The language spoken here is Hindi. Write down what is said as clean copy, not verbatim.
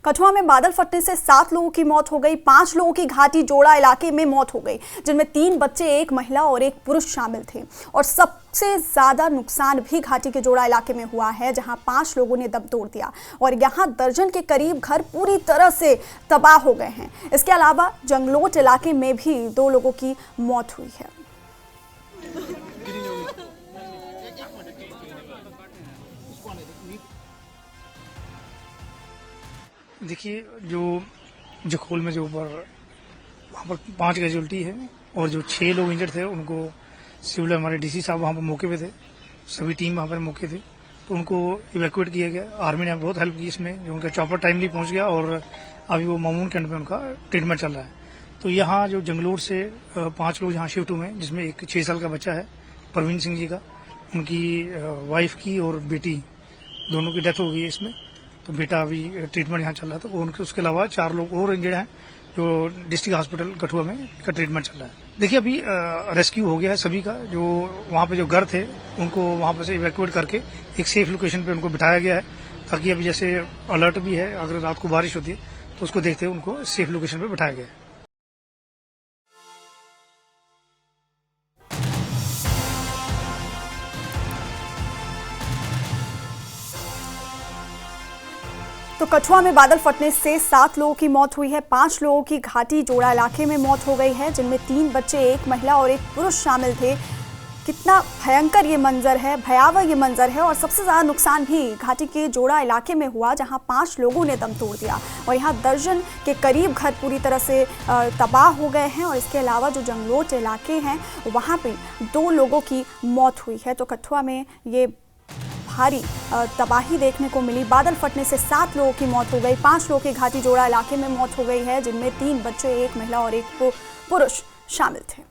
कठुआ में बादल फटने से 7 लोगों की मौत हो गई। 5 लोगों की घाटी जोड़ा इलाके में मौत हो गई, जिनमें 3 बच्चे, 1 महिला और 1 पुरुष शामिल थे। और सबसे ज्यादा नुकसान भी घाटी के जोड़ा इलाके में हुआ है, जहां 5 लोगों ने दम तोड़ दिया और यहां दर्जन के करीब घर पूरी तरह से तबाह हो गए हैं। इसके अलावा जंगलोट इलाके में भी 2 लोगों की मौत हुई है। देखिए, जो जखोल में जो ऊपर वहाँ पर 5 कैजुअल्टी है और जो 6 लोग इंजर्ड थे, उनको सिविल हमारे डीसी साहब वहाँ पर मौके पे थे, सभी टीम वहाँ पर मौके थे, तो उनको इवैक्यूएट किया गया। आर्मी ने बहुत हेल्प की इसमें, जो उनका चॉपर टाइमली पहुँच गया और अभी वो मामून कैंट में उनका ट्रीटमेंट चल रहा है। तो यहाँ जो जंगलोट से 5 लोग यहाँ शिफ्ट हुए हैं, जिसमें एक 6 साल का बच्चा है परवीन सिंह जी का, उनकी वाइफ की और बेटी दोनों की डेथ हो गई है इसमें। तो बेटा अभी ट्रीटमेंट यहाँ चल रहा था। उनके उसके अलावा 4 लोग और इंजर्ड हैं, जो डिस्ट्रिक्ट हॉस्पिटल कठुआ में का ट्रीटमेंट चल रहा है। देखिए, अभी रेस्क्यू हो गया है सभी का। जो वहाँ पे जो घर थे, उनको वहाँ पे से इवैक्यूएट करके एक सेफ लोकेशन पे उनको बिठाया गया है, ताकि अभी जैसे अलर्ट भी है, अगर रात को बारिश होती है तो उसको देखते हुए उनको सेफ लोकेशन पे बिठाया गया है। तो कठुआ में बादल फटने से 7 लोगों की मौत हुई है। 5 लोगों की घाटी जोड़ा इलाके में मौत हो गई है, जिनमें 3 बच्चे, 1 महिला और 1 पुरुष शामिल थे। कितना भयंकर ये मंजर है, भयावह ये मंजर है। और सबसे ज़्यादा नुकसान भी घाटी के जोड़ा इलाके में हुआ, जहां 5 लोगों ने दम तोड़ दिया और यहाँ दर्जन के करीब घर पूरी तरह से तबाह हो गए हैं। और इसके अलावा जो जंगलोट इलाके हैं, वहाँ पे 2 लोगों की मौत हुई है। तो कठुआ में ये भारी तबाही देखने को मिली। बादल फटने से 7 लोगों की मौत हो गई। 5 लोगों की घाटी जोड़ा इलाके में मौत हो गई है, जिनमें 3 बच्चे, 1 महिला और 1 पुरुष शामिल थे।